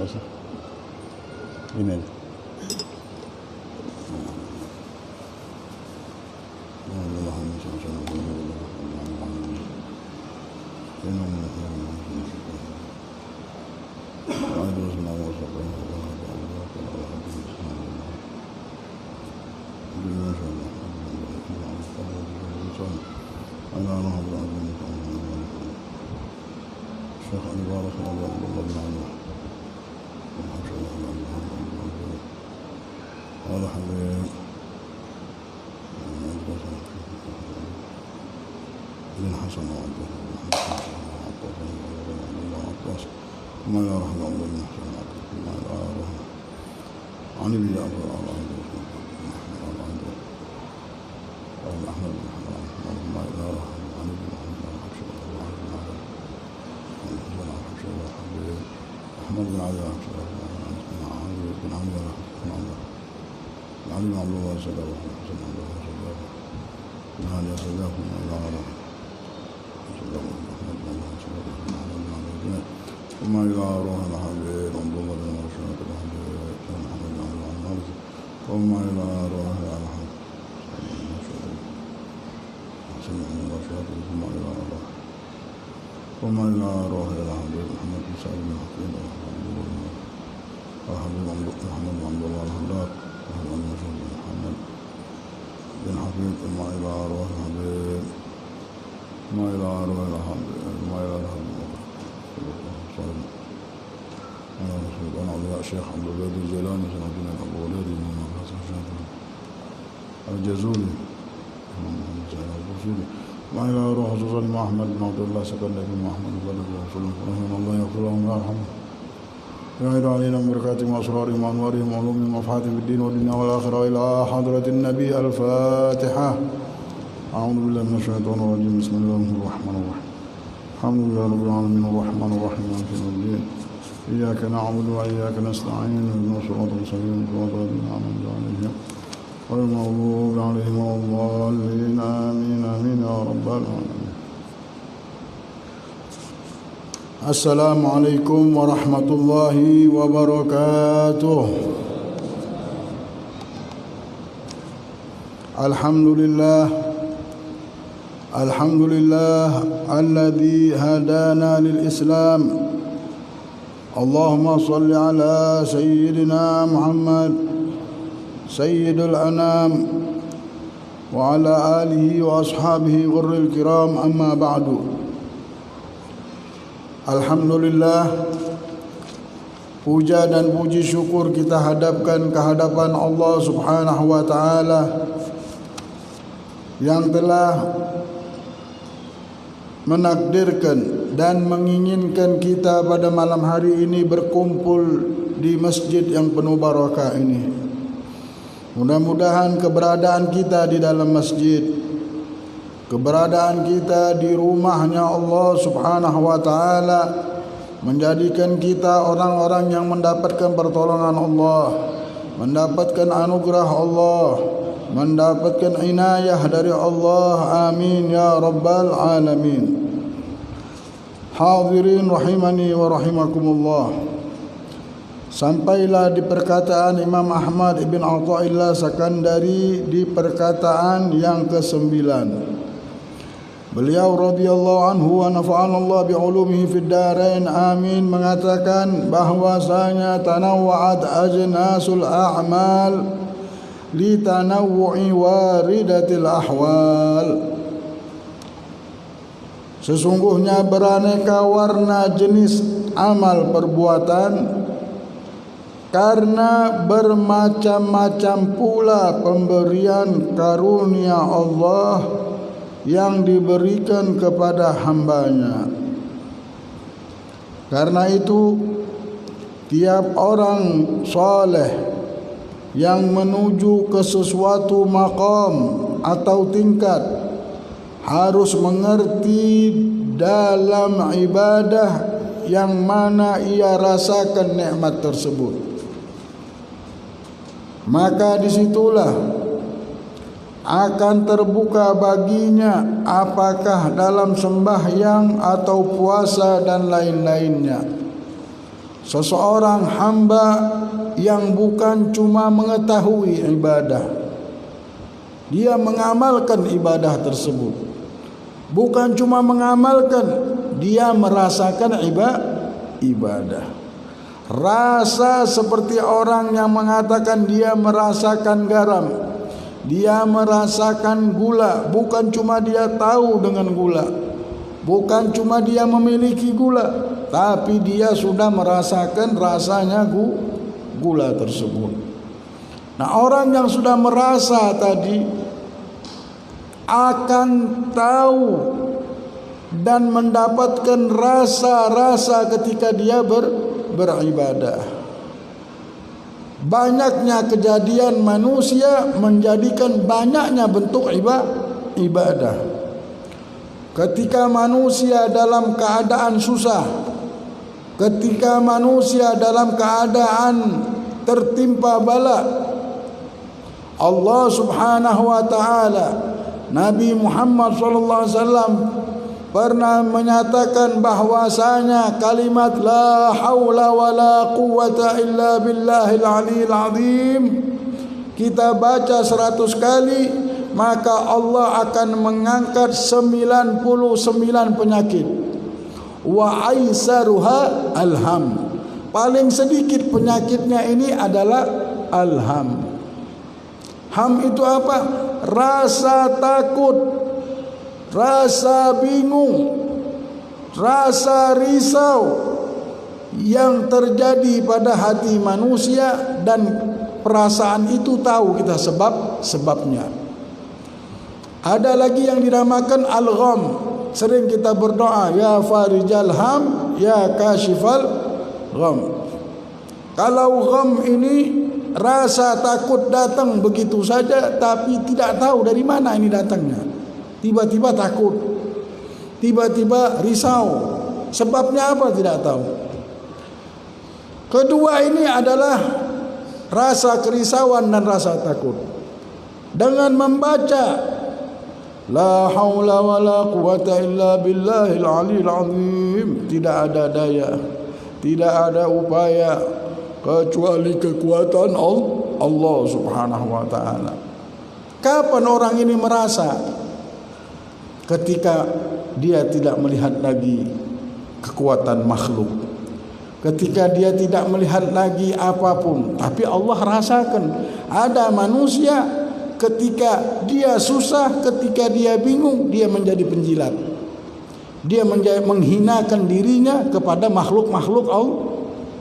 Rasa email. الجزولي ما إلى روح خصوصا محمد بن عبد الله سكن لكن محمد بن رسول الله الله يغفر لهم ويرحمهم ويعيد علينا من بركاتهم وأسرارهم وأنوارهم وعلومهم ومفاتيح الدين والدنيا والآخرة إلى حضرة النبي. الفاتحة. أعوذ بالله من الشيطان الرجيم. بسم الله الرحمن الرحيم. الحمد لله رب العالمين الرحمن الرحيم مالك يوم الدين. إياك نعبد وإياك نستعين اهدنا الصراط المستقيم صراط الذين أنعمت عليهم غير المغضوب عليهم ولا الضالين. آمين آمين يا رب العالمين. السلام عليكم ورحمة الله وبركاته. الحمد لله الذي هدانا للإسلام. اللهم صل على سيدنا محمد سيد الأنام وعلى آله وأصحابه غر الكرام. أما بعد. Alhamdulillah, puja dan puji syukur kita hadapkan kehadapan Allah Subhanahu wa taala yang telah menakdirkan dan menginginkan kita pada malam hari ini berkumpul di masjid yang penuh barakah ini. Mudah-mudahan keberadaan kita di dalam masjid, keberadaan kita di rumahnya Allah Subhanahu wa taala menjadikan kita orang-orang yang mendapatkan pertolongan Allah, mendapatkan anugerah Allah, mendapatkan inayah dari Allah. Amin ya rabbal alamin. Hadirin rahimani wa rahimakumullah. Sampailah di perkataan Imam Ahmad ibn Athaillah Sakandari di perkataan yang ke-9. Beliau radhiyallahu anhu wa nafa'ana Allah bi'ulumihi fid darain amin mengatakan bahwasanya tanawwa'at ajnasul a'mal li tanawwu'i waridatil ahwal. Sesungguhnya beraneka warna jenis amal perbuatan karena bermacam-macam pula pemberian karunia Allah yang diberikan kepada hambanya. Karena itu tiap orang soleh yang menuju ke sesuatu maqam atau tingkat harus mengerti dalam ibadah yang mana ia rasakan nikmat tersebut. Maka disitulah akan terbuka baginya apakah dalam sembahyang atau puasa dan lain-lainnya seseorang hamba yang bukan cuma mengetahui ibadah, dia mengamalkan ibadah tersebut. Bukan cuma mengamalkan, dia merasakan ibadah. Rasa seperti orang yang mengatakan dia merasakan garam, dia merasakan gula. Bukan cuma dia tahu dengan gula, bukan cuma dia memiliki gula, tapi dia sudah merasakan rasanya gula tersebut. Nah, orang yang sudah merasa tadi akan tahu dan mendapatkan rasa-rasa ketika dia beribadah. Banyaknya kejadian manusia menjadikan banyaknya bentuk ibadah. Ketika manusia dalam keadaan susah, ketika manusia dalam keadaan tertimpa bala, Allah Subhanahu wa taala, Nabi Muhammad sallallahu alaihi wasallam pernah menyatakan bahwasanya kalimat la haula wala quwwata illa billahil aliyil azim kita baca 100 kali, maka Allah akan mengangkat 99 penyakit. Wa aisaruha alham. Paling sedikit penyakitnya ini adalah alham. Ham itu apa? Rasa takut, rasa bingung, rasa risau yang terjadi pada hati manusia, dan perasaan itu tahu kita sebabnya. Ada lagi yang dinamakan al-gham. Sering kita berdoa, ya farijal ham, ya kashifal gham. Kalau gham ini rasa takut datang begitu saja, tapi tidak tahu dari mana ini datangnya. Tiba-tiba takut, tiba-tiba risau. Sebabnya apa tidak tahu. Kedua ini adalah rasa kerisauan dan rasa takut. Dengan membaca la haula wala quwwata illa billahil aliyil azim, tidak ada daya, tidak ada upaya kecuali kekuatan Allah Subhanahu wa taala. Kapan orang ini merasa? Ketika dia tidak melihat lagi kekuatan makhluk, ketika dia tidak melihat lagi apapun, tapi Allah rasakan. Ada manusia ketika dia susah, ketika dia bingung, dia menjadi penjilat. Dia menghinakan dirinya kepada makhluk-makhluk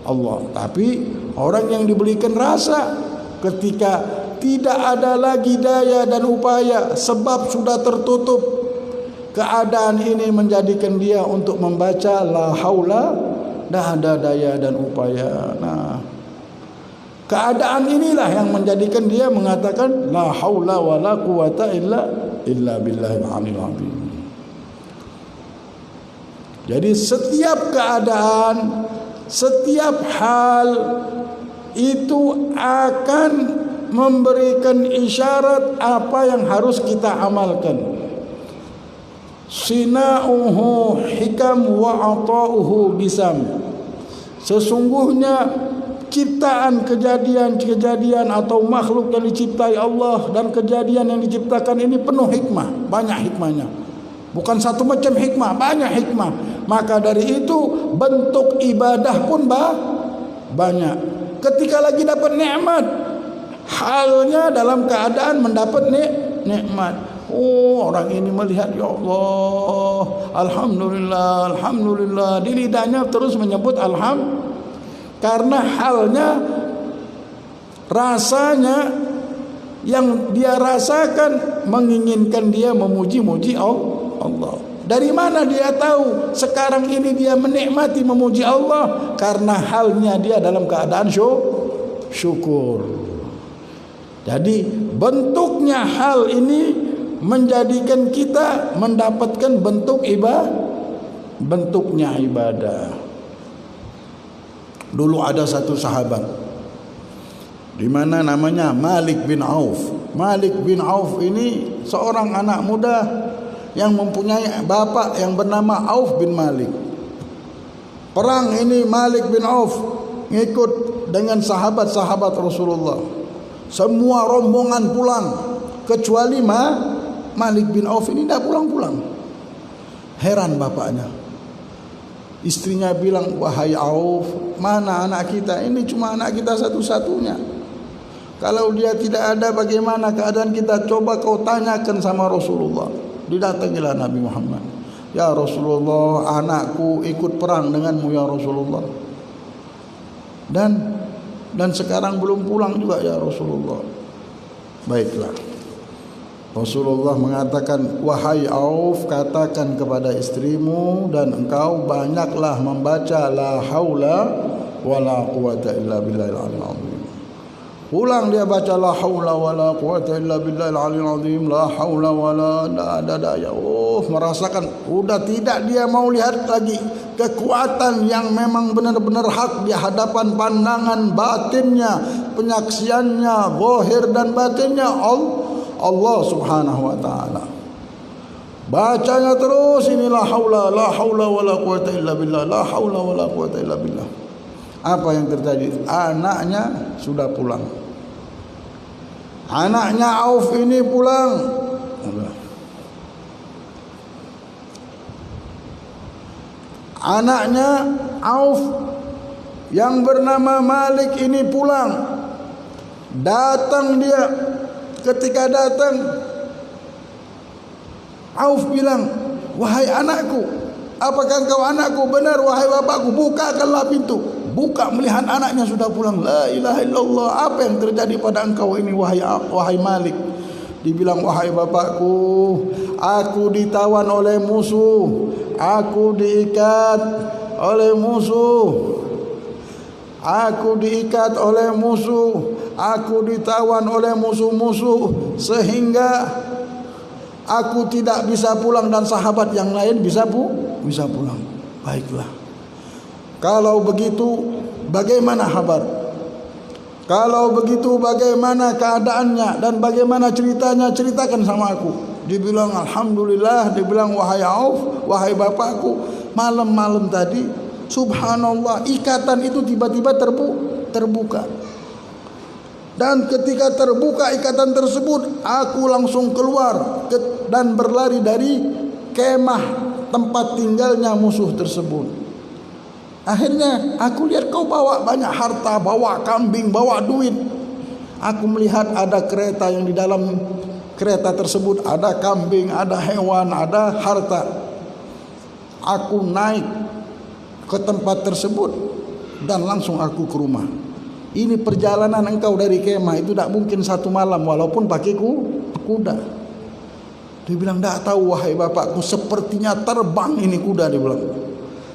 Allah. Tapi orang yang diberikan rasa, ketika tidak ada lagi daya dan upaya, sebab sudah tertutup, keadaan ini menjadikan dia untuk membaca la haula, dah ada daya dan upaya. Nah, keadaan inilah yang menjadikan dia mengatakan la haula wala quwwata illa billahil aliyil azim. Jadi setiap keadaan, setiap hal itu akan memberikan isyarat apa yang harus kita amalkan. Sina'uhu hikam wa ata'uhu bisam. Sesungguhnya ciptaan kejadian-kejadian atau makhluk yang diciptai Allah dan kejadian yang diciptakan ini penuh hikmah, banyak hikmahnya. Bukan satu macam hikmah, banyak hikmah. Maka dari itu bentuk ibadah pun banyak. Ketika lagi dapat nikmat, halnya dalam keadaan mendapat nikmat. Oh, orang ini melihat, ya Allah, alhamdulillah, alhamdulillah. Di lidahnya terus menyebut karena halnya, rasanya yang dia rasakan menginginkan dia memuji-muji Allah. Dari mana dia tahu sekarang ini dia menikmati memuji Allah? Karena halnya dia dalam keadaan syukur. Jadi bentuknya hal ini menjadikan kita mendapatkan bentuknya ibadah. Dulu ada satu sahabat di mana namanya Malik bin Auf. Malik bin Auf ini seorang anak muda yang mempunyai bapak yang bernama Auf bin Malik. Perang ini Malik bin Auf ngikut dengan sahabat-sahabat Rasulullah. Semua rombongan pulang kecuali Malik bin Auf ini tidak pulang-pulang. Heran bapaknya. Istrinya bilang, wahai Auf, mana anak kita? Ini cuma anak kita satu-satunya. Kalau dia tidak ada, bagaimana keadaan kita? Coba kau tanyakan sama Rasulullah. Didatangilah Nabi Muhammad. Ya Rasulullah, anakku ikut perang denganmu ya Rasulullah. Dan sekarang belum pulang juga ya Rasulullah. Baiklah. Rasulullah mengatakan, wahai Auf, katakan kepada istrimu dan engkau banyaklah membaca la haula wala quwata illa billahil aliyil azim. Pulang dia baca la haula wala quwata illa billahil aliyil azim, la haula wala ada daya. Merasakan udah tidak dia mau lihat lagi kekuatan yang memang benar-benar hak di hadapan pandangan batinnya, penyaksiannya, zahir dan batinnya Allah subhanahu wa ta'ala. Bacanya terus ini la haula wala quwata illa billah, la haula wala quwata illa billah. Apa yang terjadi? Anaknya sudah pulang. Anaknya Auf ini pulang. Anaknya Auf yang bernama Malik ini pulang. Datang dia. Ketika datang, Auf bilang, wahai anakku, apakah engkau anakku? Benar wahai bapakku. Bukakanlah pintu. Buka, melihat anaknya sudah pulang. La ilaha illallah. Apa yang terjadi pada engkau ini wahai Malik? Dibilang, wahai bapakku, aku ditawan oleh musuh, aku diikat oleh musuh, aku diikat oleh musuh, aku ditawan oleh musuh-musuh sehingga aku tidak bisa pulang dan sahabat yang lain bisa pulang. Baiklah. Kalau begitu bagaimana kabar? Kalau begitu bagaimana keadaannya dan bagaimana ceritanya? Ceritakan sama aku. Dibilang alhamdulillah. Dibilang wahai Auf, wahai bapakku, malam-malam tadi subhanallah ikatan itu tiba-tiba terbuka. Dan ketika terbuka ikatan tersebut, aku langsung keluar dan berlari dari kemah tempat tinggalnya musuh tersebut. Akhirnya aku lihat kau bawa banyak harta, bawa kambing, bawa duit. Aku melihat ada kereta yang di dalam kereta tersebut ada kambing, ada hewan, ada harta. Aku naik ke tempat tersebut dan langsung aku ke rumah. Ini perjalanan engkau dari kemah itu tidak mungkin satu malam walaupun pakai kuda. Dia bilang, tidak tahu wahai bapakku, sepertinya terbang ini kuda. Dia bilang,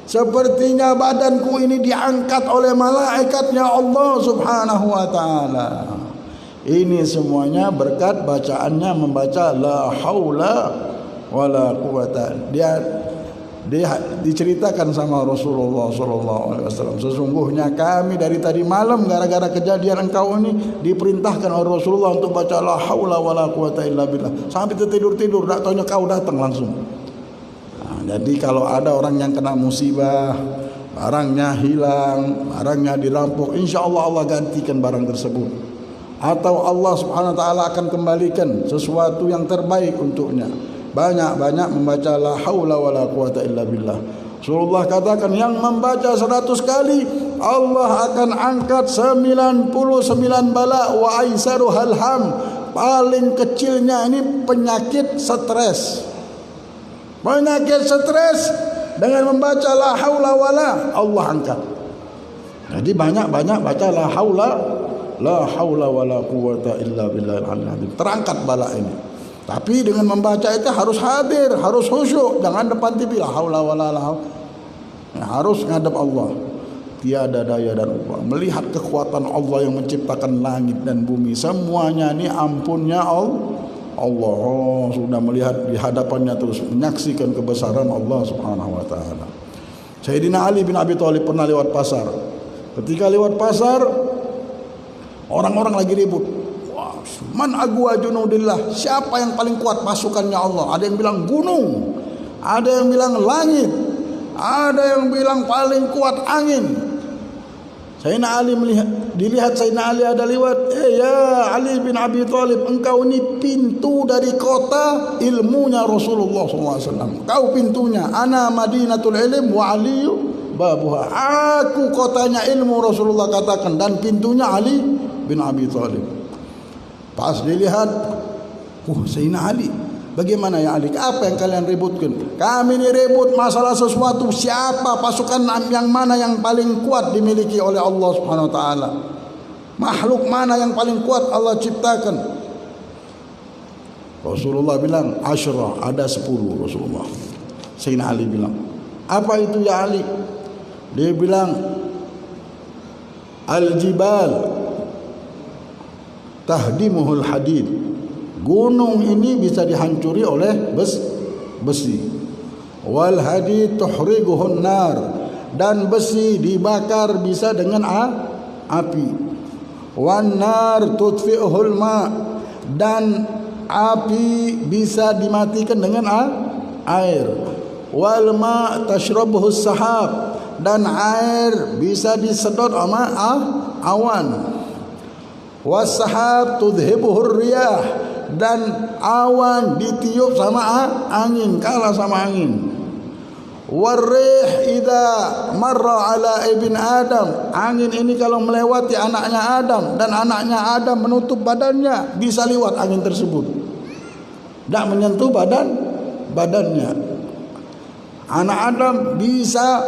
sepertinya badanku ini diangkat oleh malaikatnya Allah subhanahu wa ta'ala. Ini semuanya berkat bacaannya membaca la haula wala quwata. Dia diceritakan sama Rasulullah SAW. Sesungguhnya kami dari tadi malam gara-gara kejadian engkau ini diperintahkan oleh Rasulullah untuk baca la haula wala quwata illa billah. Sampai tertidur-tidur, tak taunya kau datang langsung. Jadi kalau ada orang yang kena musibah, barangnya hilang, barangnya dirampok, insya Allah gantikan barang tersebut. Atau Allah subhanahu wa ta'ala akan kembalikan sesuatu yang terbaik untuknya. Banyak-banyak membaca la haula wa la quwata illa billah. Rasulullah katakan yang membaca 100 kali, Allah akan angkat 99 bala wa aisaru halham. Paling kecilnya ini penyakit stres. Penyakit stres dengan membaca la haula wala Allah angkat. Jadi banyak-banyak baca la haula wala quwata illa billahil aliyil azim. Terangkat bala ini. Tapi dengan membaca itu harus hadir, harus khusyuk, jangan depan TV la haula wala la haula. Harus ngadep Allah. Tiada daya dan upaya. Melihat kekuatan Allah yang menciptakan langit dan bumi, semuanya ini ampunnya Allah sudah melihat di hadapannya, terus menyaksikan kebesaran Allah subhanahu wa ta'ala. Sayyidina Ali bin Abi Thalib pernah lewat pasar. Ketika lewat pasar, orang-orang lagi ribut. Wah, man agwa junudillah, siapa yang paling kuat pasukannya Allah? Ada yang bilang gunung, ada yang bilang langit, Ada yang bilang paling kuat angin. Sayyidina Ali dilihat Sayyidina Ali ada lewat, ya Ali bin Abi Thalib, engkau ini pintu dari kota ilmunya Rasulullah SAW. Kau pintunya. Ana Madinatul Ilm wa Aliyu babuha. Aku kotanya ilmu, Rasulullah katakan, dan pintunya Ali bin Abi Thalib. Pas dilihat, Sayyidina Ali. Bagaimana ya Ali? Apa yang kalian ributkan? Kami ini ribut masalah sesuatu. Siapa pasukan yang mana yang paling kuat dimiliki oleh Allah Subhanahu wa taala? Makhluk mana yang paling kuat Allah ciptakan? Rasulullah bilang, Asyrah, ada 10 Rasulullah. Sayyidina Ali bilang, apa itu ya Ali? Dia bilang, Al-jibal tahdimuhul hadid. Gunung ini bisa dihancuri oleh besi. Wal hadid tuhriguhun nar, dan besi dibakar bisa dengan api. Wan nar tudfi'uhul ma, dan api bisa dimatikan dengan air. Wal ma tashrabuhus sahab, dan air bisa disedot sama awan. Was sahab tudhibuhur riyah, dan awan ditiup sama angin, kalah sama angin. Warrih idza marra ala ibn Adam, angin ini kalau melewati anaknya Adam dan anaknya Adam menutup badannya, bisa lewat angin tersebut, tidak menyentuh badannya. Anak Adam bisa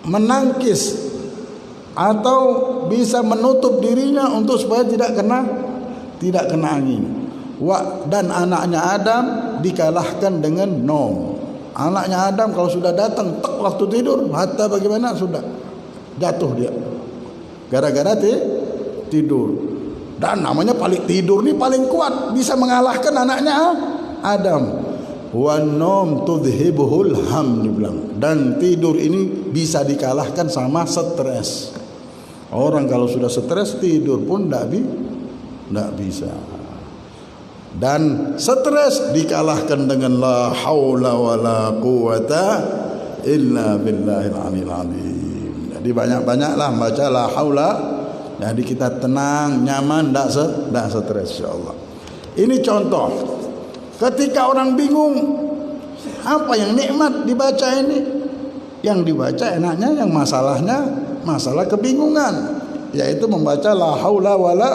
menangkis atau bisa menutup dirinya untuk supaya tidak kena angin. Dan anaknya Adam dikalahkan dengan nom. Anaknya Adam kalau sudah datang waktu tidur, hatta bagaimana sudah jatuh dia gara-gara tidur. Dan namanya paling tidur nih paling kuat, bisa mengalahkan anaknya Adam. Wan nom tudhibuhul ham, dibilang, dan tidur ini bisa dikalahkan sama stres. Orang kalau sudah stres tidur pun tidak bisa. Dan stres dikalahkan dengan la haula wala quwata illa billahil aliyil azim. Jadi banyak-banyaklah baca la haula, jadi kita tenang, nyaman, tidak stres insyaallah. Ini contoh. Ketika orang bingung, apa yang nikmat dibaca ini? Yang dibaca enaknya yang masalah kebingungan, yaitu membaca la haula wala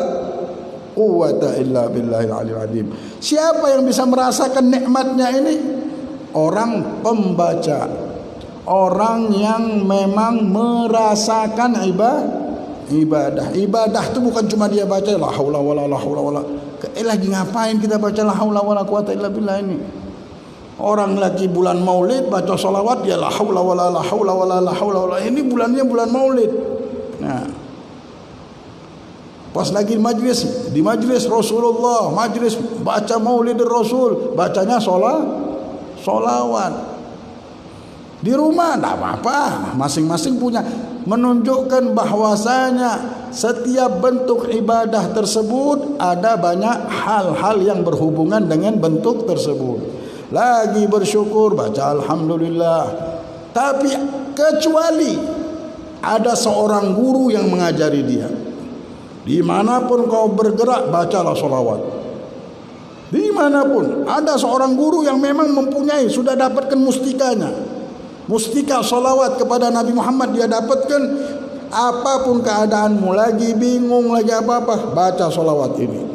quwwata illa billahil aliyil azim. Siapa yang bisa merasakan nikmatnya ini? Orang pembaca, orang yang memang merasakan ibadah. Ibadah itu bukan cuma dia baca la haula wala lagi ngapain kita baca la haula wala quwwata illa billah ini? Orang lagi bulan Maulid baca salawat ya la haula wala. Ini bulannya bulan Maulid. Nah, pas lagi di majlis Rasulullah, majlis baca Maulid Rasul, bacanya solawat. Di rumah tidak apa-apa, masing-masing punya. Menunjukkan bahwasanya setiap bentuk ibadah tersebut ada banyak hal-hal yang berhubungan dengan bentuk tersebut. Lagi bersyukur baca alhamdulillah. Tapi kecuali ada seorang guru yang mengajari dia, dimanapun kau bergerak bacalah solawat. Dimanapun ada seorang guru yang memang mempunyai, sudah dapatkan mustikanya, mustika solawat kepada Nabi Muhammad dia dapatkan. Apapun keadaanmu, lagi bingung, lagi apa-apa, baca solawat ini.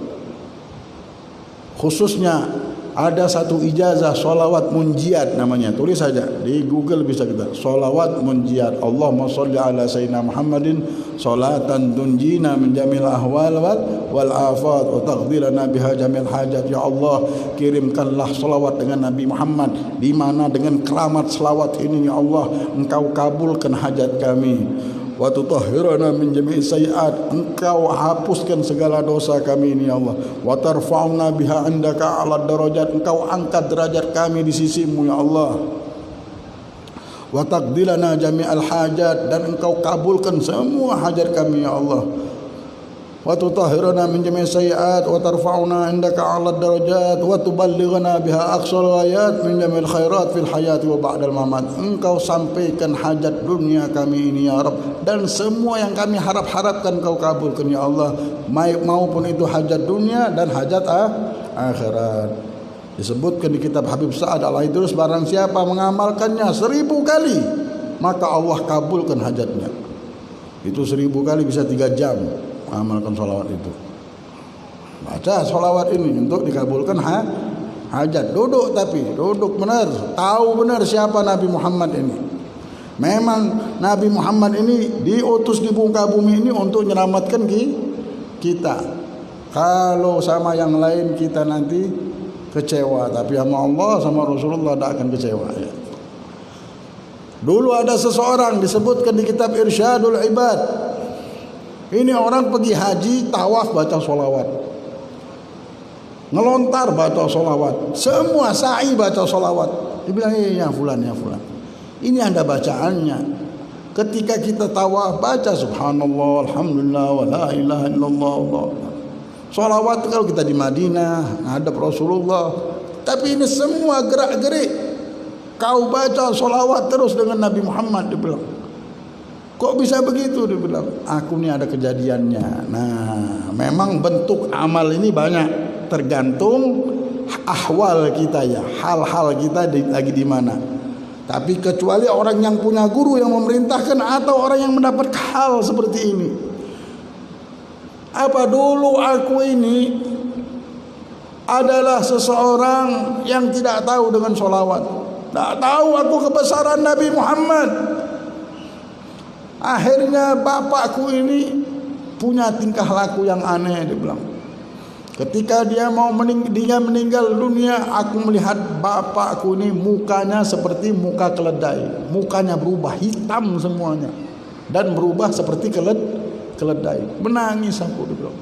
Khususnya ada satu ijazah solawat munjiat namanya, tulis saja di Google bisa kita, solawat munjiat. Allahumma sholli ala sayyidina Muhammadin salatan tunjina min jamil ahwal wal afat wa taqdirana biha jamil hajat. Ya Allah, kirimkanlah solawat dengan Nabi Muhammad, di mana dengan keramat selawat ini ya Allah engkau kabulkan hajat kami. Wa tutahhirana min jami'i sayyi'at, engkau hapuskan segala dosa kami ini ya Allah. Wa tarfa'una biha indaka 'ala darajat, engkau angkat derajat kami di sisimu ya Allah. Wa taqdilana jami'al hajat, dan engkau kabulkan semua hajat kami ya Allah. wa tutahhiruna min jami'i sayyi'at wa tarfa'una indaka 'ala darajat wa tuballighuna biha aqsal ghayat min jami'il khairat fil hayati wa ba'dal mamat. Engkau sampaikan hajat dunia kami ini ya Rabb, dan semua yang kami harap-harapkan Kau kabulkan ya Allah, maupun itu hajat dunia dan hajat akhirat. Disebutkan di kitab Habib Sa'ad Al-Aidrus, barang siapa mengamalkannya 1000 kali maka Allah kabulkan hajatnya. Itu 1000 kali bisa 3 jam mengamalkan sholawat itu. Baca sholawat ini untuk dikabulkan hajat. Duduk, tapi duduk benar, tahu benar siapa Nabi Muhammad ini. Memang Nabi Muhammad ini diutus di muka bumi ini untuk menyelamatkan kita. Kalau sama yang lain kita nanti kecewa, tapi sama Allah sama Rasulullah tidak akan kecewa ya. Dulu ada seseorang disebutkan di kitab Irsyadul Ibad. Ini orang pergi haji, tawaf baca sholawat, ngelontar baca sholawat, semua sa'i baca sholawat. Dibilang ya fulan ya fulan, ini ada bacaannya. Ketika kita tawaf baca subhanallah alhamdulillah wa la ilaha illallah Allah. Sholawat kalau kita di Madinah ngadep Rasulullah. Tapi ini semua gerak-gerik kau baca sholawat terus dengan Nabi Muhammad. Dibilang kok bisa begitu? Dibilang aku ini ada kejadiannya. Nah memang bentuk amal ini banyak, tergantung ahwal kita ya, hal-hal kita lagi di mana. Tapi kecuali orang yang punya guru yang memerintahkan atau orang yang mendapat hal seperti ini. Apa dulu aku ini adalah seseorang yang tidak tahu dengan sholawat, tidak tahu aku kebesaran Nabi Muhammad. Akhirnya bapakku ini punya tingkah laku yang aneh. Dia bilang ketika dia meninggal dunia, aku melihat bapakku ini mukanya seperti muka keledai. Mukanya berubah hitam semuanya dan berubah seperti keledai. Menangis aku. Dia bilang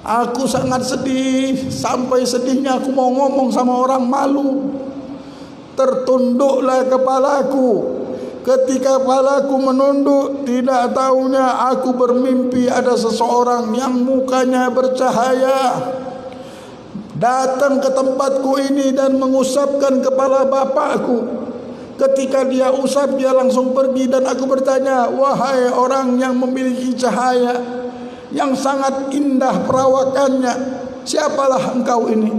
aku sangat sedih, sampai sedihnya aku mau ngomong sama orang, malu. Tertunduklah kepalaku. Ketika kepalaku menunduk, tidak tahunya aku bermimpi ada seseorang yang mukanya bercahaya datang ke tempatku ini dan mengusapkan kepala bapakku. Ketika dia usap, dia langsung pergi dan aku bertanya, wahai orang yang memiliki cahaya yang sangat indah perawakannya, siapalah engkau ini?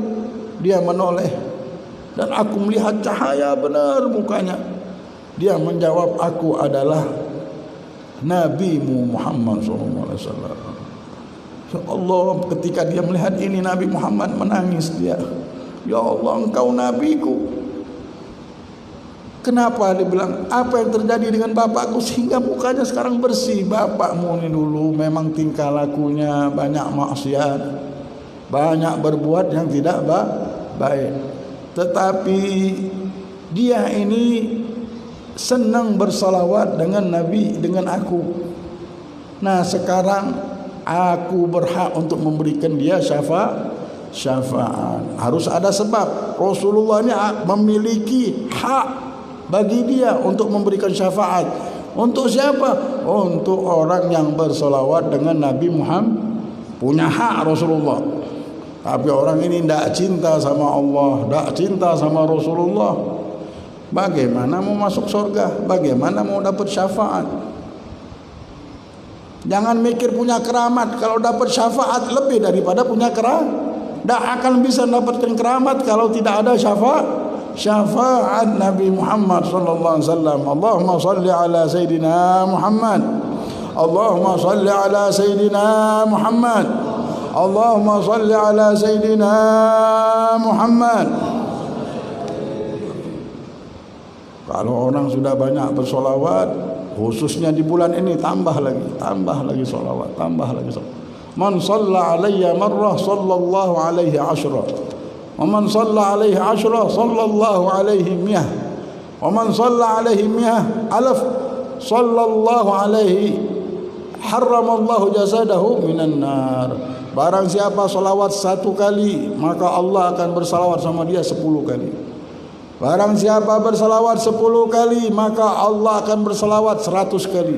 Dia menoleh dan aku melihat cahaya benar mukanya. Dia menjawab, aku adalah Nabimu Muhammad SAW. Ya Allah, ketika dia melihat ini Nabi Muhammad menangis dia. Ya Allah, engkau nabiku. Kenapa? Dia bilang, apa yang terjadi dengan bapakku sehingga mukanya sekarang bersih? Bapakmu ini dulu memang tingkah lakunya banyak maksiat, banyak berbuat yang tidak baik. Tetapi dia ini senang bersalawat dengan Nabi, dengan aku. Nah sekarang aku berhak untuk memberikan dia syafaat. Harus ada sebab. Rasulullah ini memiliki hak bagi dia untuk memberikan syafaat. Untuk siapa? Untuk orang yang bersalawat dengan Nabi Muhammad. Punya hak Rasulullah. Tapi orang ini tidak cinta sama Allah, tidak cinta sama Rasulullah, bagaimana mau masuk surga? Bagaimana mau dapat syafaat? Jangan mikir punya keramat. Kalau dapat syafaat lebih daripada punya keramat. Tak akan bisa mendapatkan keramat kalau tidak ada syafaat Nabi Muhammad sallallahu alaihi wasallam. Allahumma salli ala sayidina Muhammad. Allahumma salli ala sayidina Muhammad. Allahumma salli ala sayidina Muhammad. Kalau orang sudah banyak bersolawat, khususnya di bulan ini, tambah lagi solawat, tambah lagi solawat. Man shalla alayya marrah sallallahu alaihi ashra, wa man shalla alaihi ashra sallallahu alaihi miyah, wa man shalla alaihi miyah alaf sallallahu alaihi harramallahu jasadahu minan nar. Barang siapa solawat 1 kali, maka Allah akan bersalawat sama dia 10 kali. Barang siapa bersalawat 10 kali, maka Allah akan bersalawat 100 kali.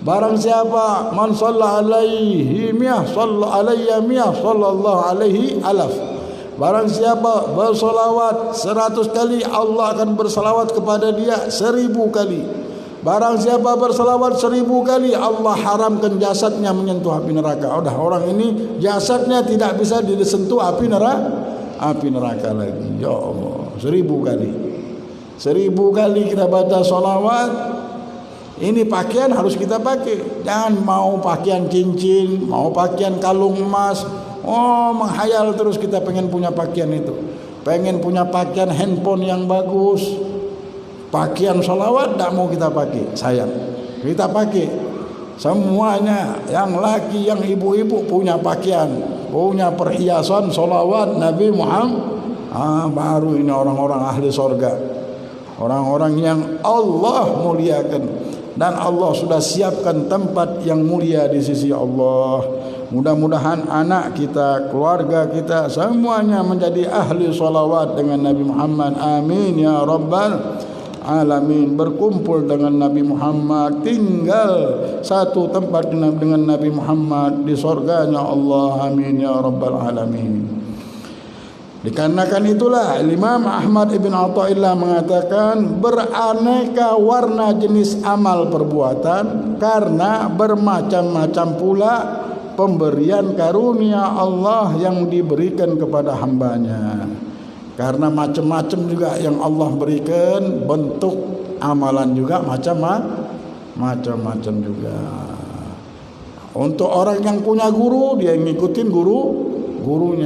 Barang siapa man shalla alaihi miyah shalla alayya miyah sallallahu alaihi alaf. Barang siapa bersolawat 100 kali, Allah akan bersolawat kepada dia 1000 kali. Barang siapa bersolawat 1000 kali, Allah haramkan jasadnya menyentuh api neraka. Udah, orang ini jasadnya tidak bisa disentuh api neraka lagi. Ya Allah, 1000 kali. 1000 kali kita baca solawat. Ini pakaian harus kita pakai. Jangan mau pakaian cincin, mau pakaian kalung emas. Oh, menghayal terus kita pengen punya pakaian itu. Pengen punya pakaian handphone yang bagus. Pakaian solawat tidak mau kita pakai. Sayang, kita pakai semuanya. Yang laki, yang ibu-ibu punya pakaian, punya perhiasan solawat Nabi Muhammad. Baru ini orang-orang ahli sorga, orang-orang yang Allah muliakan. Dan Allah sudah siapkan tempat yang mulia di sisi Allah. Mudah-mudahan anak kita, keluarga kita, semuanya menjadi ahli salawat dengan Nabi Muhammad. Amin ya Rabbal Alamin. Berkumpul dengan Nabi Muhammad, tinggal satu tempat dengan Nabi Muhammad di surganya Allah. Amin ya Rabbal Alamin. Dikarenakan itulah Imam Ahmad Ibn Athaillah mengatakan beraneka warna jenis amal perbuatan karena bermacam-macam pula pemberian karunia Allah yang diberikan kepada hambanya. Karena macam-macam juga yang Allah berikan, bentuk amalan juga macam-macam juga. Untuk orang yang punya guru, dia ngikutin gurunya.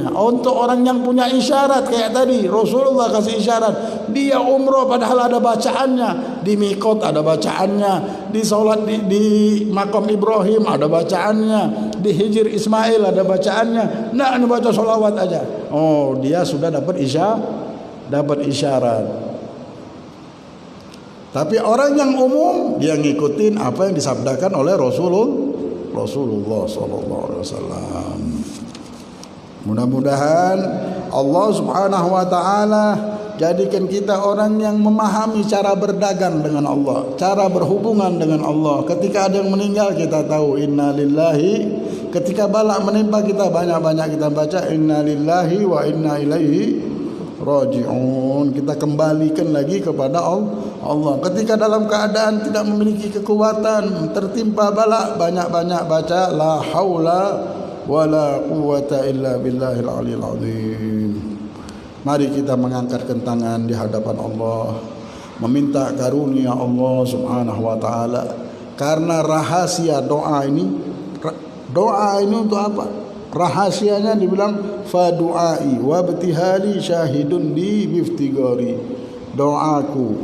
Untuk orang yang punya isyarat kayak tadi, Rasulullah kasih isyarat, dia umroh padahal ada bacaannya, di Miqat ada bacaannya, di salat di makam Ibrahim ada bacaannya, di Hijr Ismail ada bacaannya. Nah, ini baca solawat aja. Oh, dia sudah dapat isyarat. Tapi orang yang umum, dia ngikutin apa yang disabdakan oleh Rasulullah sallallahu alaihi wasallam. Mudah-mudahan Allah Subhanahu wa taala jadikan kita orang yang memahami cara berdagang dengan Allah, cara berhubungan dengan Allah. Ketika ada yang meninggal kita tahu innalillahi. Ketika balak menimpa kita banyak-banyak kita baca innalillahi wa inna ilaihi raji'un. Kita kembalikan lagi kepada Allah. Ketika dalam keadaan tidak memiliki kekuatan, tertimpa balak, banyak-banyak baca la haula wala quwwata illa billahil aliyil azim. Mari kita mengangkatkan tangan di hadapan Allah, meminta karunia Allah Subhanahu wa taala. Karena rahasia doa ini untuk apa? Rahasianya dibilang fa du'ai wa btihali syahidun di biftigari. Doaku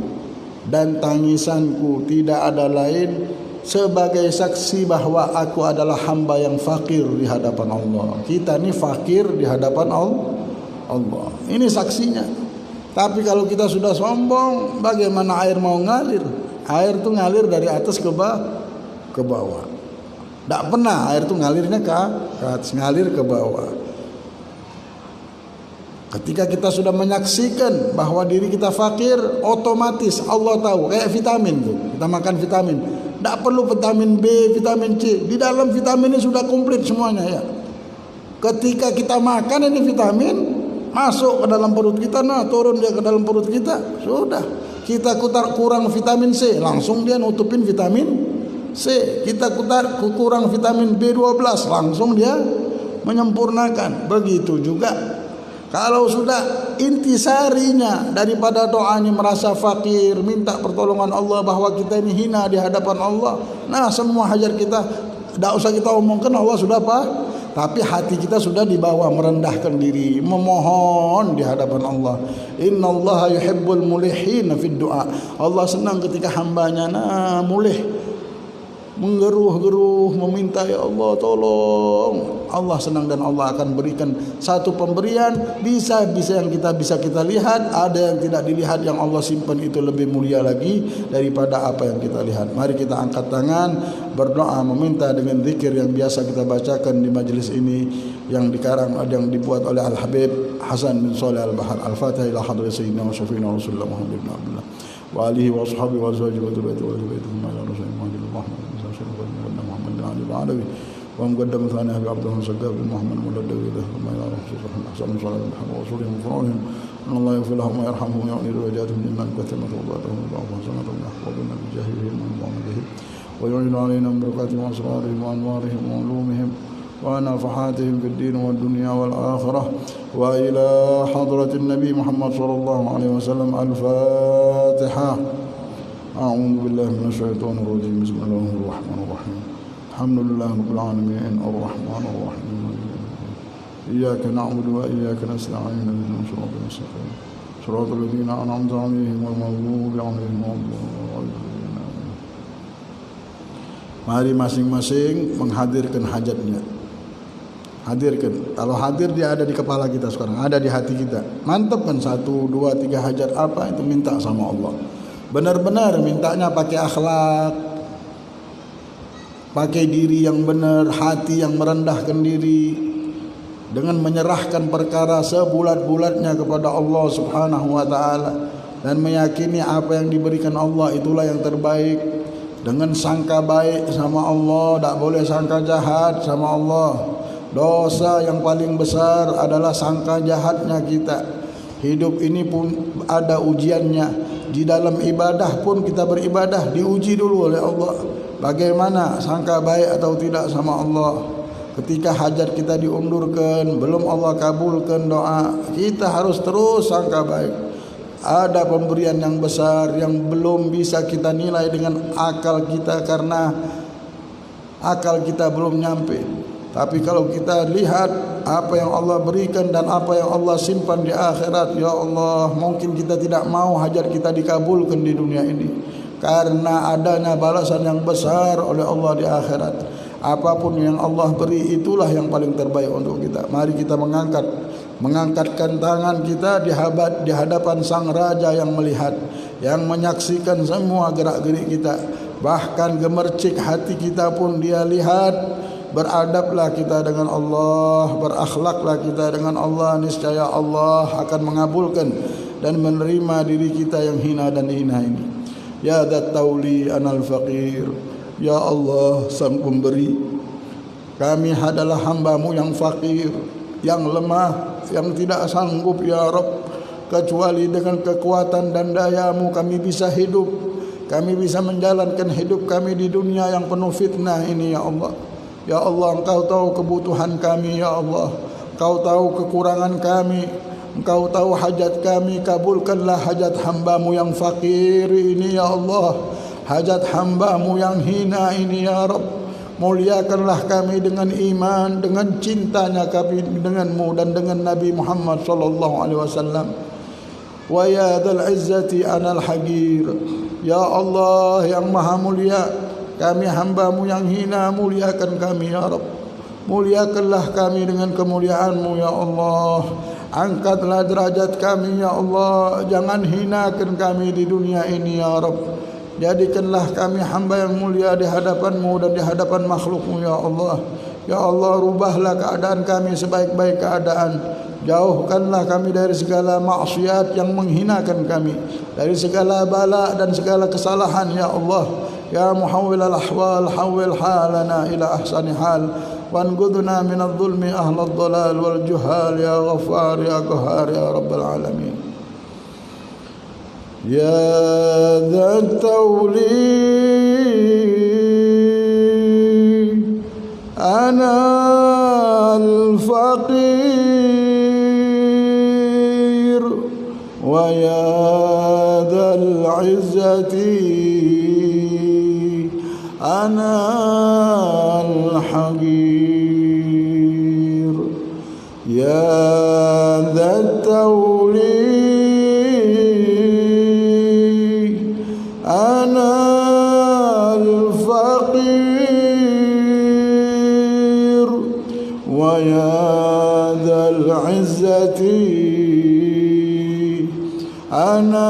dan tangisanku tidak ada lain sebagai saksi bahwa aku adalah hamba yang fakir di hadapan Allah. Kita ini fakir di hadapan Allah. Ini saksinya. Tapi kalau kita sudah sombong, bagaimana air mau ngalir? Air itu ngalir dari atas ke bawah. Tidak pernah air itu ngalirnya ke atas, ngalir ke bawah. Ketika kita sudah menyaksikan bahwa diri kita fakir, otomatis Allah tahu. Kayak vitamin tuh, kita makan vitamin. Tak perlu vitamin B, vitamin C. Di dalam vitamin ini sudah komplit semuanya ya. Ketika kita makan ini vitamin masuk ke dalam perut kita, nah turun dia ke dalam perut kita, sudah. Kita kurang vitamin C, langsung dia nutupin vitamin C. Kita kurang vitamin B12, langsung dia menyempurnakan. Begitu juga kalau sudah intisarinya daripada doanya merasa fakir, minta pertolongan Allah bahwa kita ini hina di hadapan Allah. Nah, semua hajat kita tidak usah kita omongkan, Allah sudah apa? Tapi hati kita sudah dibawa merendahkan diri, memohon di hadapan Allah. Innallaha yuhibbul mulihin fid du'a. Allah senang ketika hambanya mulih, menggeruh-geruh, meminta, ya Allah tolong. Allah senang dan Allah akan berikan satu pemberian bisa yang bisa kita lihat, ada yang tidak dilihat, yang Allah simpan itu lebih mulia lagi daripada apa yang kita lihat. Mari kita angkat tangan, berdoa, meminta dengan zikir yang biasa kita bacakan di majelis ini, yang dikarang yang dibuat oleh Al-Habib Hasan bin Shalih Al-Bahar. Al-Fatihah ila hadrat sayyidina wa syafi'ina Rasulullah Muhammad bin Abdullah wa alihi wa ashabihi wa azwajihi wa dhurriyyatihi wa alihi wa sahbihi wa sallam. العلوي ومقدم ثانيه بعبد الله سقاف بن محمد مولد له وما يرى رسول احسن صلاه محمد ورسوله وفرعهم ان الله يغفر لهم ويرحمهم ويعلي درجاتهم جنات كثيره وبعدهم بعضهم سنه يحفظون بجاههم من به ويعين علينا من بركاتهم واسرارهم وانوارهم وعلومهم ونفحاتهم في الدين والدنيا والآخرة وإلى حضرة النبي محمد صلى الله عليه وسلم. الفاتحة. أعوذ بالله من الشيطان الرجيم. بسم الله الرحمن الرحيم. الحمد لله رب العالمين الرحمن الرحيم إياك نعبد وإياك نستعين اهدنا الصراط المستقيم صراط الذين أنعمت عليهم غير المغضوب عليهم ولا الضالين. Mari masing-masing menghadirkan hajatnya. Hadirkan. Kalau hadir dia ada di kepala kita sekarang, ada di hati kita. Mantap kan, 1, 2, 3 hajat apa itu minta sama Allah. Benar-benar mintanya pakai akhlak, pakai diri yang benar, hati yang merendahkan diri, dengan menyerahkan perkara sebulat-bulatnya kepada Allah Subhanahu wa taala dan meyakini apa yang diberikan Allah itulah yang terbaik. Dengan sangka baik sama Allah, tak boleh sangka jahat sama Allah. Dosa yang paling besar adalah sangka jahatnya kita. Hidup ini pun ada ujiannya. Di dalam ibadah pun kita beribadah diuji dulu oleh Allah. Bagaimana sangka baik atau tidak sama Allah. Ketika hajat kita diundurkan, belum Allah kabulkan doa, kita harus terus sangka baik. Ada pemberian yang besar yang belum bisa kita nilai dengan akal kita karena akal kita belum nyampe. Tapi kalau kita lihat apa yang Allah berikan dan apa yang Allah simpan di akhirat, ya Allah, mungkin kita tidak mau hajat kita dikabulkan di dunia ini karena adanya balasan yang besar oleh Allah di akhirat. Apapun yang Allah beri itulah yang paling terbaik untuk kita. Mari kita mengangkatkan tangan kita di hadapan Sang Raja yang melihat, yang menyaksikan semua gerak-gerik kita, bahkan gemercik hati kita pun Dia lihat. Beradablah kita dengan Allah, berakhlaklah kita dengan Allah, niscaya Allah akan mengabulkan dan menerima diri kita yang hina dan hina ini. Ya Dzat Tauli anal faqir, ya Allah Sang Pemberi, kami adalah hamba-Mu yang fakir, yang lemah, yang tidak sanggup ya Rabb. Kecuali dengan kekuatan dan daya-Mu kami bisa hidup, kami bisa menjalankan hidup kami di dunia yang penuh fitnah ini ya Allah. Ya Allah, Engkau tahu kebutuhan kami ya Allah, Engkau tahu kekurangan kami, Engkau tahu hajat kami. Kabulkanlah hajat hamba-Mu yang fakir ini ya Allah, hajat hamba-Mu yang hina ini ya Rabb. Muliakanlah kami dengan iman, dengan cintanya kami dengan-Mu dan dengan Nabi Muhammad sallallahu alaihi wasallam. Wa ya dzal izzati anal hagir, ya Allah yang maha mulia, kami hamba-Mu yang hina, muliakan kami ya Rabb. Muliakanlah kami dengan kemuliaan-Mu ya Allah. Angkatlah derajat kami ya Allah, jangan hinakan kami di dunia ini ya Rabb. Jadikanlah kami hamba yang mulia di hadapan-Mu dan di hadapan makhluk-Mu ya Allah. Ya Allah, rubahlah keadaan kami sebaik-baik keadaan. Jauhkanlah kami dari segala maksiat yang menghinakan kami, dari segala bala dan segala kesalahan ya Allah. Ya muhawwil al-ahwal, hawwil halana ila ahsani hal, wanqudna min adh-dhulmi ahla ad-dhalal wal juhal, ya ghaffar ya qahhar ya rabbal alamin. Ya Dzat Tauli ana al-faqir wa ya dzal izzati ana al-hagir. Ya Dzat Tauli ana al-faqir wa ya dzal izzati ana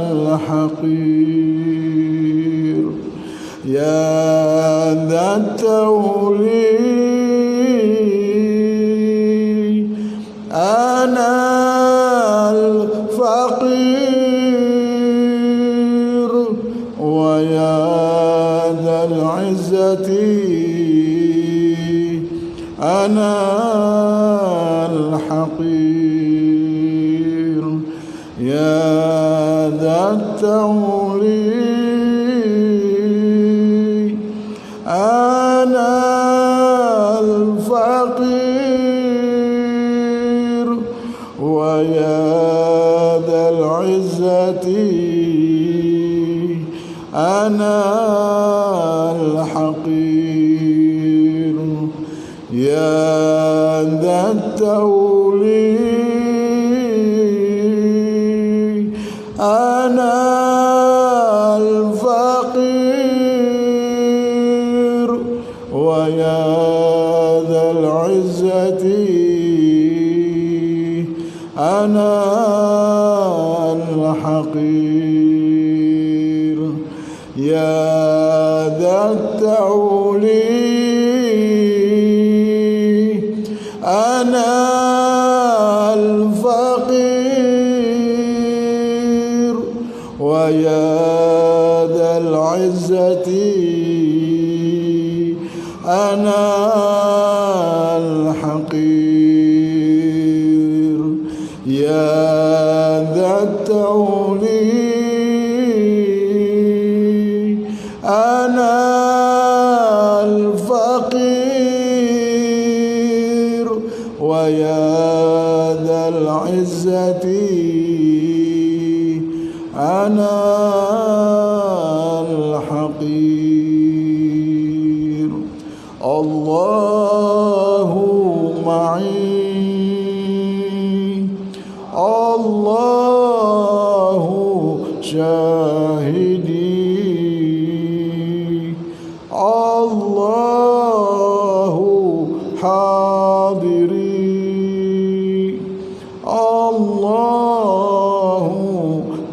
al-haqir. Ya Dzat Tauli ana al-faqir wa ya dzal izzati أنا الحقير يا ذا التولي أنا الفقير ويا ذا العزة أنا الحقير يا ذا التولي أنا الفقير ويا ذا العزة أنا الحقير يا ذا التولي أنا الفقير ويا ذا العزة أنا الحقير يا ذا التولي أنا الفقير ويا ذا العزة أنا الحقير الله معي الله شاهدي الله حاضري الله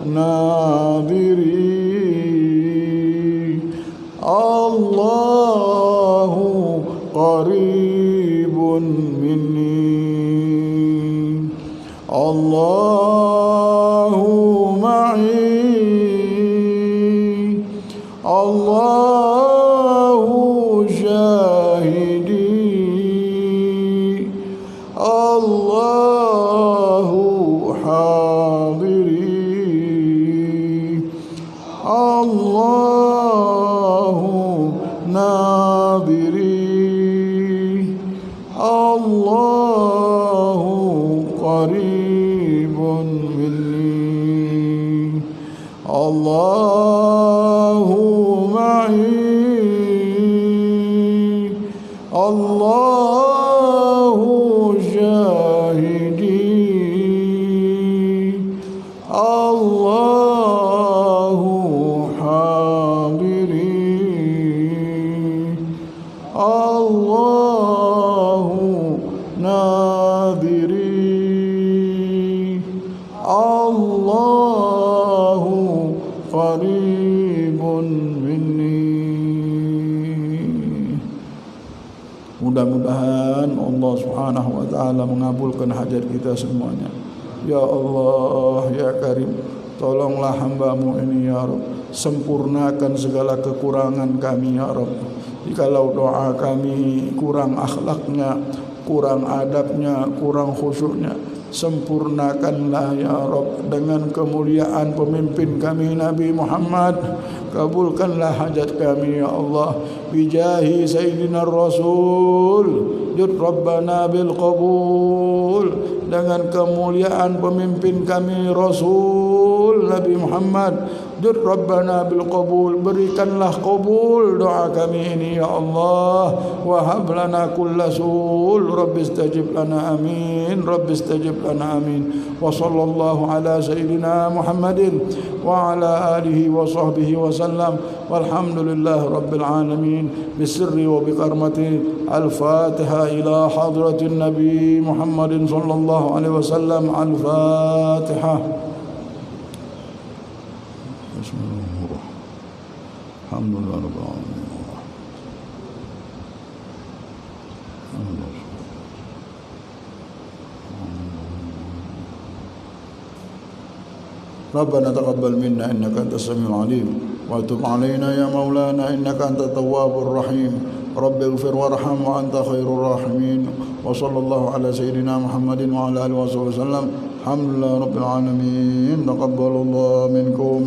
ناظري الله قريب مني الله معي الله شاهدي الله حاضري الله ناظري الله قريب مني الله معي الله شاهدي الله حاضري الله ناظري الله قريب مني. Mudah-mudahan Allah Subhanahu wa taala mengabulkan hajat kita semuanya. Ya Allah, ya Karim, tolonglah hamba-Mu ini ya Rabb, sempurnakan segala kekurangan kami ya Rabb. Jikalau doa kami kurang akhlaknya, kurang adabnya, kurang khusyuknya, sempurnakanlah ya Rabb dengan kemuliaan pemimpin kami Nabi Muhammad. Kabulkanlah hajat kami ya Allah bijahi Sayyidina Rasul, jud Rabbana bil qabul, dengan kemuliaan pemimpin kami Rasul Nabi Muhammad. Jud Rabbana bil qabul, berikanlah qabul doa kami ini ya Allah. Wahab lana kulla sul, Rabbi istajib lana amin, Rabbi istajib lana amin. Wa sallallahu ala Sayyidina Muhammadin wa ala alihi wa sahbihi wa sallam, walhamdulillahi rabbil alamin. Bisirri wa bikarmati al-Fatiha ila hadratin Nabi Muhammadin sallallahu alaihi wasallam. Al-Fatiha. Bismillahirrahmanirrahim. Alhamdulillah rabbil alamin. Rabbana taqabbal minna innaka antas samiul alim. وتب علينا يا مولانا إنك أنت التواب الرحيم رب اغفر وارحم وأنت خير الراحمين وصلى الله على سيدنا محمد وعلى آله وصحبه وسلم الحمد لله رب العالمين تقبل الله منكم